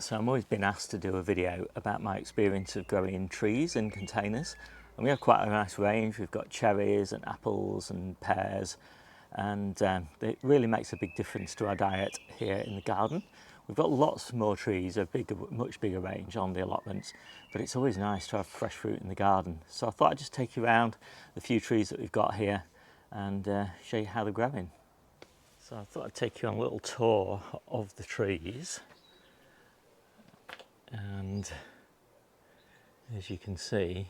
So I'm always been asked to do a video about my experience of growing trees in containers, and we have quite a nice range. We've got cherries and apples and pears, and it really makes a big difference to our diet here in the garden. We've got lots more trees, a much bigger range on the allotments, but it's always nice to have fresh fruit in the garden. So I thought I'd just take you around the few trees that we've got here and show you how they're growing. So I thought I'd take you on a little tour of the trees. And as you can see,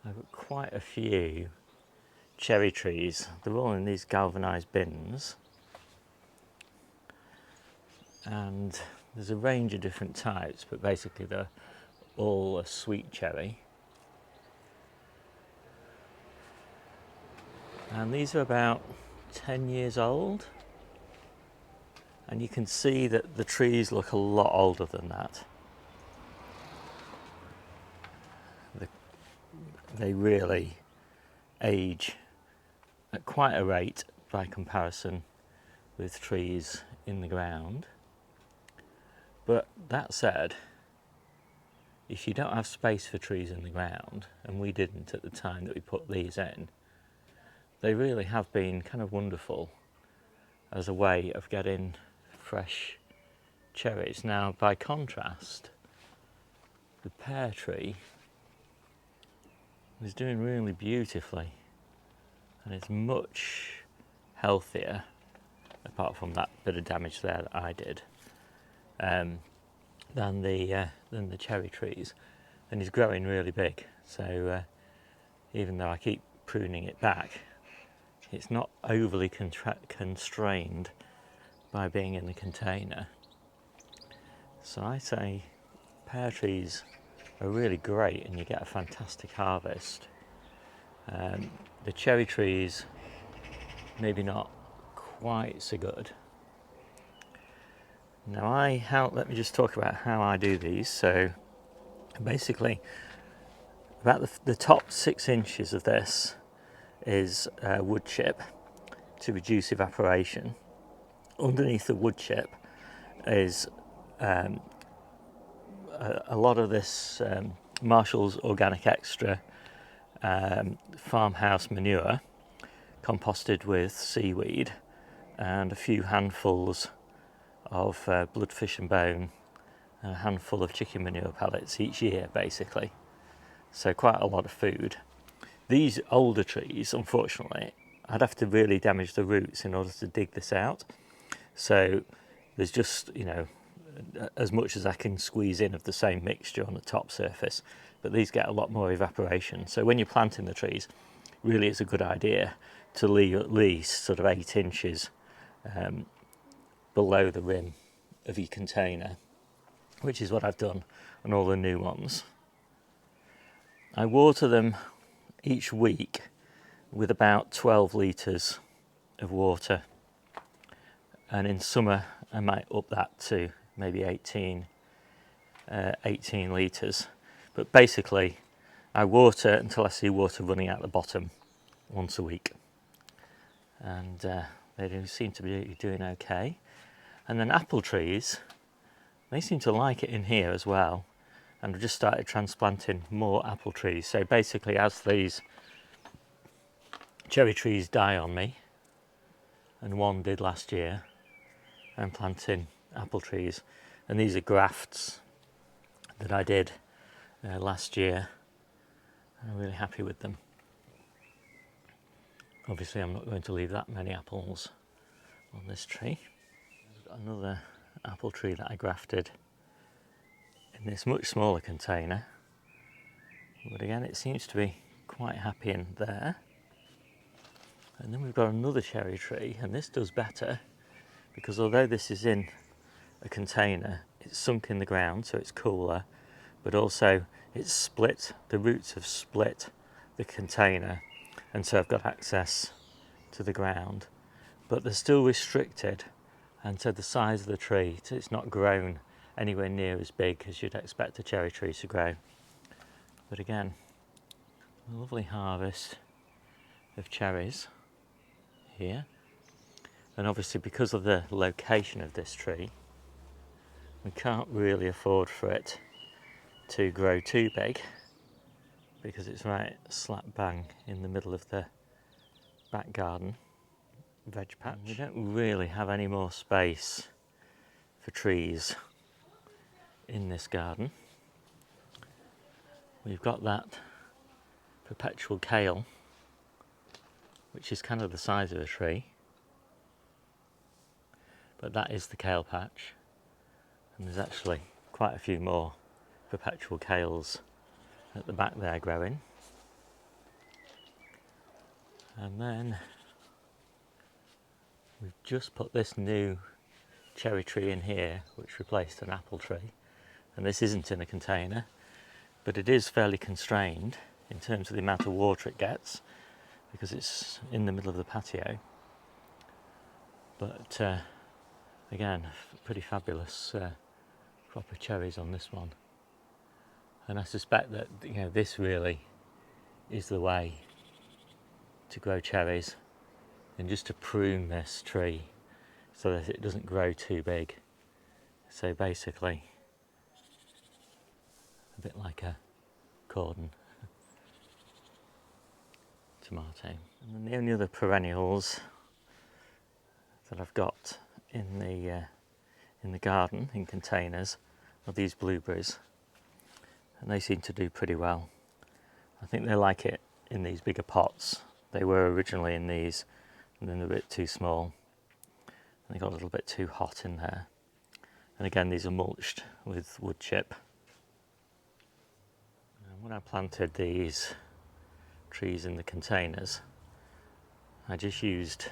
I've got quite a few cherry trees. They're all in these galvanised bins, and there's a range of different types, but basically they're all a sweet cherry. And these are about 10 years old, and you can see that the trees look a lot older than that. They really age at quite a rate by comparison with trees in the ground. But that said, if you don't have space for trees in the ground, and we didn't at the time that we put these in, they really have been kind of wonderful as a way of getting fresh cherries. Now, by contrast, the pear tree is doing really beautifully, and it's much healthier, apart from that bit of damage there that I did, than the cherry trees, and is growing really big. So even though I keep pruning it back, it's not overly constrained by being in the container. So I say pear trees are really great, and you get a fantastic harvest. The cherry trees, maybe not quite so good. Now let me just talk about how I do these. So basically, about the top 6 inches of this is wood chip to reduce evaporation. Underneath the wood chip is a lot of this Marshall's Organic Extra farmhouse manure, composted with seaweed, and a few handfuls of bloodfish and bone, and a handful of chicken manure pellets each year, basically. So quite a lot of food. These older trees, unfortunately, I'd have to really damage the roots in order to dig this out. So there's just, as much as I can squeeze in of the same mixture on the top surface, but these get a lot more evaporation. So when you're planting the trees, really it's a good idea to leave at least sort of 8 inches below the rim of your container, which is what I've done on all the new ones. I water them each week with about 12 litres of water, and in summer I might up that to maybe 18 litres. But basically I water until I see water running out the bottom once a week, and they do seem to be doing okay. And then apple trees, they seem to like it in here as well, and I've just started transplanting more apple trees. So basically, as these cherry trees die on me, and one did last year, I'm planting apple trees, and these are grafts that I did last year. I'm really happy with them. Obviously I'm not going to leave that many apples on this tree. I've got another apple tree that I grafted in this much smaller container, but again it seems to be quite happy in there. And then we've got another cherry tree, and this does better because although this is in a container, it's sunk in the ground, so it's cooler, but also it's split, the roots have split the container, and so I've got access to the ground, but they're still restricted, and so the size of the tree, it's not grown anywhere near as big as you'd expect a cherry tree to grow. But again, a lovely harvest of cherries here. And obviously because of the location of this tree, We can't really afford for it to grow too big because it's right slap bang in the middle of the back garden veg patch. We don't really have any more space for trees in this garden. We've got that perpetual kale, which is kind of the size of a tree, but that is the kale patch, and there's actually quite a few more perpetual kales at the back there growing. And then we've just put this new cherry tree in here, which replaced an apple tree, and this isn't in a container, but it is fairly constrained in terms of the amount of water it gets because it's in the middle of the patio. But again, pretty fabulous crop of cherries on this one, and I suspect that this really is the way to grow cherries, and just to prune this tree so that it doesn't grow too big. So basically a bit like a cordon tomato. And then the only other perennials that I've got in the garden in containers are these blueberries, and they seem to do pretty well. I think they like it in these bigger pots. They were originally in these, and then they're a bit too small. They got a little bit too hot in there. And again, these are mulched with wood chip. And when I planted these trees in the containers, I just used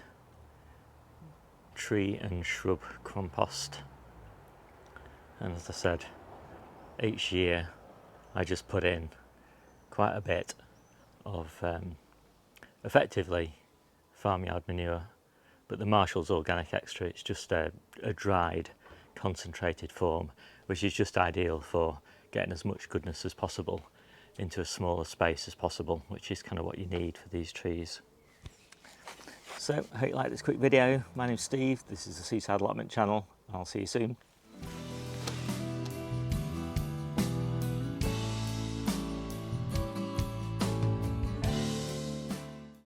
tree and shrub compost. And as I said, each year I just put in quite a bit of effectively farmyard manure, but the Marshall's Organic Extra, it's just a dried concentrated form, which is just ideal for getting as much goodness as possible into as small a space as possible, which is kind of what you need for these trees. So I hope you like this quick video. My name's Steve, this is the Seaside Allotment channel, and I'll see you soon.